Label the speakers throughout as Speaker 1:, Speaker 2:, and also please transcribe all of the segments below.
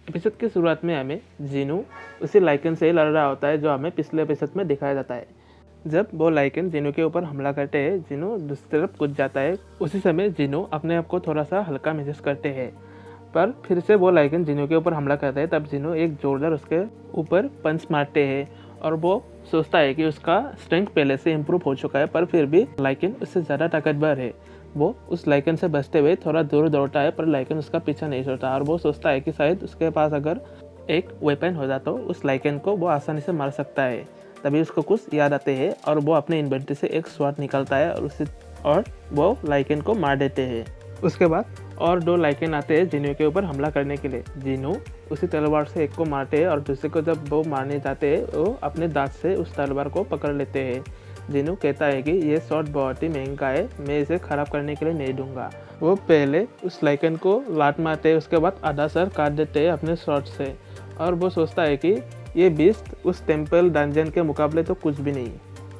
Speaker 1: Episode की शुरुआत में हमें जिनू उसी लाइकन से लड़ रहा होता है जो हमें पिछले एपिसोड में दिखाया जाता है। जब वो लाइकन जिनू के ऊपर हमला करते हैं, जिनू दूसरी तरफ कूद जाता है। उसी समय जिनू अपने आप को थोड़ा सा हल्का महसूस करते हैं, पर फिर से वो लाइकन जिनू के ऊपर हमला करता है। तब जिनू एक जोरदार उसके ऊपर पंच मारते हैं और वो सोचता है कि उसका स्ट्रेंथ पहले से इम्प्रूव हो चुका है, पर फिर भी लाइकन उससे ज़्यादा ताकतवर है। वो उस लाइकन से बचते हुए थोड़ा दूर दौड़ता है, पर लाइकन उसका पीछा नहीं छोड़ता और वो सोचता है कि शायद उसके पास अगर एक वेपन हो जाता तो उस लाइकन को वो आसानी से मार सकता है। तभी उसको कुछ याद आते हैं और वो अपने इन्वेंटरी से एक स्वॉर्ड निकालता है और वो लाइकन को मार देते हैं। उसके बाद और 2 लाइकन आते हैं जिनू के ऊपर हमला करने के लिए। जिनू उसी तलवार से एक को मारते हैं और दूसरे को जब वो मारने जाते हैं वो अपने दांत से उस तलवार को पकड़ लेते हैं। जिनू कहता है कि ये शॉट बहुत ही महंगा है, मैं इसे ख़राब करने के लिए नहीं दूंगा। वो पहले उस लाइकन को लात मारते हैं, उसके बाद आधा सर काट देते हैं अपने शॉट से और वो सोचता है कि ये बीस्ट उस टेम्पल डंजन के मुकाबले तो कुछ भी नहीं।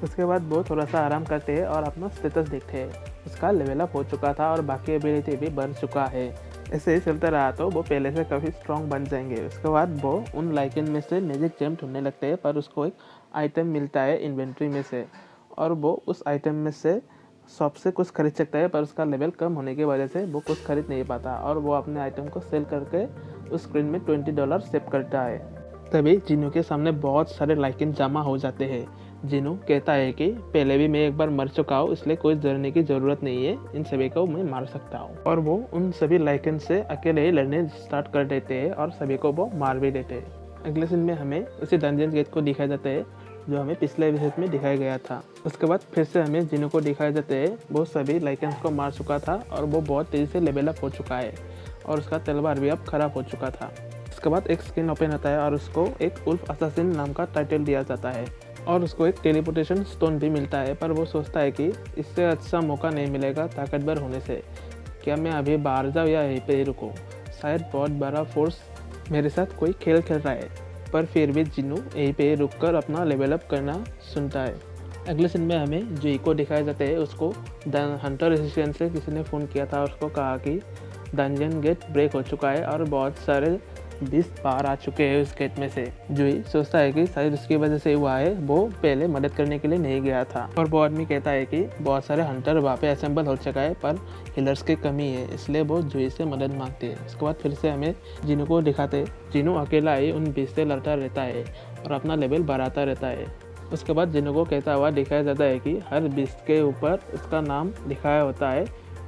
Speaker 1: उसके बाद वो थोड़ा सा आराम करते हैं और अपना स्टेटस देखते हैं। उसका लेवल अप हो चुका था और बाकी एबिलिटी भी बढ़ चुका है। ऐसे ही चलता रहा तो वो पहले से काफ़ी स्ट्रॉन्ग बन जाएंगे। उसके बाद वो उन लाइकन में से मैजिक जेम ढूंढने लगते हैं, पर उसको एक आइटम मिलता है इन्वेंट्री में से और वो उस आइटम में से शॉप से कुछ खरीद सकता है, पर उसका लेवल कम होने की वजह से वो कुछ खरीद नहीं पाता और वो अपने आइटम को सेल करके उस स्क्रीन में $20 सेव करता है। तभी जिनू के सामने बहुत सारे लाइकन जमा हो जाते हैं। जिनू कहता है कि पहले भी मैं एक बार मर चुका हूँ, इसलिए कोई डरने की ज़रूरत नहीं है, इन सभी को मैं मार सकता हूँ। और वो उन सभी लाइकन से अकेले ही लड़ने स्टार्ट कर देते हैं और सभी को वो मार भी देते हैं। अगले सीन में हमें उसी डंजन गेट को दिखाया जाता है जो हमें पिछले एपिसोड में दिखाया गया था। उसके बाद फिर से हमें जिनू को दिखाया जाता है, वो सभी लाइकन्स को मार चुका था और वो बहुत तेज़ी से लेवल अप हो चुका है और उसका तलवार भी अब ख़राब हो चुका था। उसके बाद एक स्क्रीन ओपन होता है और उसको एक उल्फ असासिन नाम का टाइटल दिया जाता है और उसको एक टेलीपोर्टेशन स्टोन भी मिलता है, पर वो सोचता है कि इससे अच्छा मौका नहीं मिलेगा ताकतवर होने से। क्या मैं अभी बाहर जाऊँ या यहीं पे ही रुकूँ? शायद बहुत बड़ा फोर्स मेरे साथ कोई खेल खेल रहा है। पर फिर भी जिनू यहीं पे रुक कर अपना लेवल अप करना सुनता है। अगले सीन में हमें जुई को दिखाया जाता है। उसको हंटर रेजिस्टेंस से किसी ने फ़ोन किया था और उसको कहा कि डंजन गेट ब्रेक हो चुका है और बहुत सारे बीस्ट बाहर आ चुके हैं उस गेट में से। जुई सोचता है कि शायद उसकी वजह से हुआ है, वो पहले मदद करने के लिए नहीं गया था। और वो आदमी कहता है कि बहुत सारे हंटर वहाँ पे असेंबल हो चुका है, पर हिलर्स की कमी है, इसलिए वो जुई से मदद मांगते हैं। उसके बाद फिर से हमें जिनू को दिखाते। जिनू अकेला ही उन बीस्ट से लड़ता रहता है और अपना लेवल बढ़ाता रहता है। उसके बाद जिनू को कहता हुआ दिखाया जाता है कि हर बीस्ट के ऊपर उसका नाम लिखाया होता है।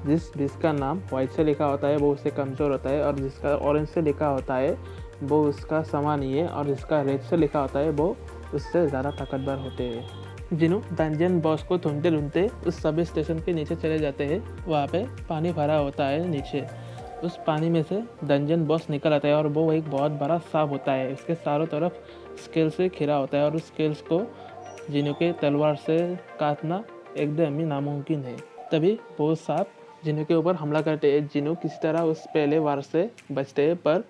Speaker 1: जिसका नाम वाइट से लिखा होता है वो उससे कमज़ोर होता है और जिसका ऑरेंज से लिखा होता है वो उसका समान ही है और जिसका रेड से लिखा होता है वो उससे ज़्यादा ताकतवर होते हैं। जिनू डंजन बॉस को ढूंढते ढूंढते उस सब स्टेशन के नीचे चले जाते हैं। वहाँ पे पानी भरा होता है नीचे। उस पानी में से डंजन बॉस निकल आता है और वो एक बहुत बड़ा सांप होता है। इसके चारों तरफ स्केल से घिरा होता है और उस स्केल्स को जिनू के तलवार से काटना एकदम ही नामुमकिन है। तभी वो सांप जिनू के ऊपर हमला करते हैं। जिनू किसी तरह उस पहले वार से बचते हैं, पर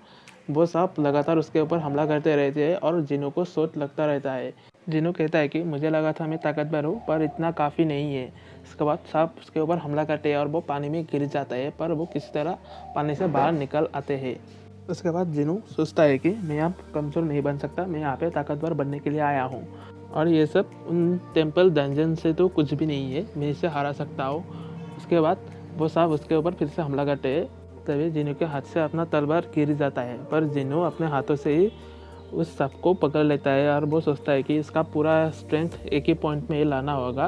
Speaker 1: वो सांप लगातार उसके ऊपर हमला करते रहते हैं और जिनू को चोट लगता रहता है। जिनू कहता है कि मुझे लगा था मैं ताकतवर हूँ, पर इतना काफ़ी नहीं है। इसके बाद सांप उसके ऊपर हमला करते हैं और वो पानी में गिर जाता है, पर वो किसी तरह पानी से बाहर निकल आते हैं। उसके बाद जिनू सोचता है कि मैं यहाँ कमज़ोर नहीं बन सकता, मैं यहाँ पे ताकतवर बनने के लिए आया हूँ और ये सब उन टेम्पल डंजन से तो कुछ भी नहीं है, मैं इसे हरा सकता हूँ। उसके बाद वो सांप उसके ऊपर फिर से हमला करते हैं। तभी जिनू के हाथ से अपना तलवार गिर जाता है, पर जिनू अपने हाथों से ही उस सांप को पकड़ लेता है और वो सोचता है कि इसका पूरा स्ट्रेंथ एक ही पॉइंट में ही लाना होगा,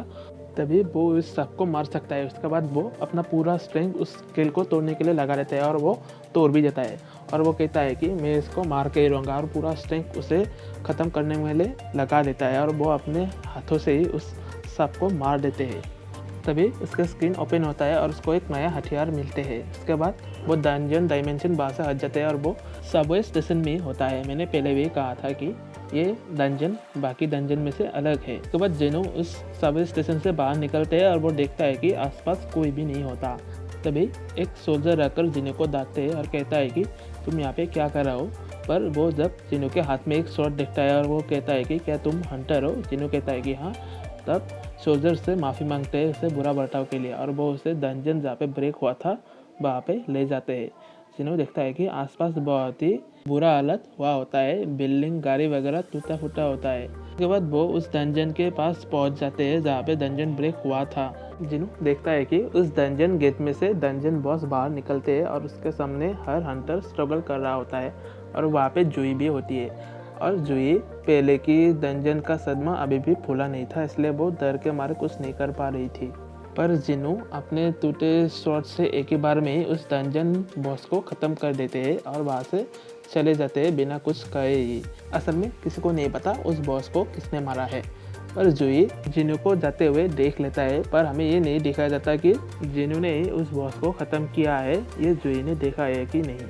Speaker 1: तभी वो उस सांप को मार सकता है। उसके बाद वो अपना पूरा स्ट्रेंथ उस स्केल को तोड़ने के लिए लगा रहता है और वो तोड़ भी जाता है और वो कहता है कि मैं इसको मार के ही रहूँगा और पूरा स्ट्रेंथ उसे ख़त्म करने में लगा देता है और वो अपने हाथों से ही उस सांप को मार देते हैं। तभी उसका स्क्रीन ओपन होता है और उसको एक नया हथियार मिलते हैं। उसके बाद वो डंजन डायमेंशन बाहर से हट जाते हैं और वो सबवे स्टेशन में होता है। मैंने पहले भी कहा था कि ये डंजन बाकी डंजन में से अलग है। उसके बाद जिनू उस सबवे स्टेशन से बाहर निकलते हैं और वो देखता है कि आसपास कोई भी नहीं होता। तभी एक सोल्जर आकर जिनू को डांटते हैं और कहता है कि तुम यहाँ पे क्या कर रहे हो। पर वो जब जिनू के हाथ में एक शॉट देखता है और वो कहता है कि क्या तुम हंटर हो। जिनू कहता है कि हाँ। तब सोल्जर से माफ़ी मांगते हैं उसे बुरा बर्ताव के लिए और वो उसे डंजन जहाँ पे ब्रेक हुआ था वहाँ पे ले जाते हैं। जिन्हो देखता है कि आसपास बहुत ही बुरा हालत हुआ होता है, बिल्डिंग गाड़ी वगैरह टूटा फूटा होता है। उसके बाद वो उस डंजन के पास पहुंच जाते हैं जहाँ पे डंजन ब्रेक हुआ था। जिन्हो देखता है कि उस डंजन गेट में से डंजन बॉस बाहर निकलते हैं और उसके सामने हर हंटर स्ट्रगल कर रहा होता है और वहाँ पे जुई भी होती है। और जुई पहले की डंजन का सदमा अभी भी फूला नहीं था, इसलिए वो डर के मारे कुछ नहीं कर पा रही थी। पर जिन्हो अपने टूटे शॉट से एक ही बार में ही उस डंजन बॉस को ख़त्म कर देते हैं और वहाँ से चले जाते हैं बिना कुछ कहे ही। असल में किसी को नहीं पता उस बॉस को किसने मारा है, पर जुई जिन्हो को जाते हुए देख लेता है, पर हमें ये नहीं दिखाया जाता कि जिन्हो ने ही उस बॉस को ख़त्म किया है, ये जुई ने देखा है कि नहीं।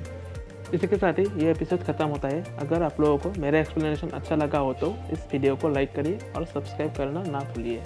Speaker 1: इसी के साथ ही ये एपिसोड ख़त्म होता है। अगर आप लोगों को मेरा एक्सप्लेनेशन अच्छा लगा हो तो इस वीडियो को लाइक करिए और सब्सक्राइब करना ना भूलिए।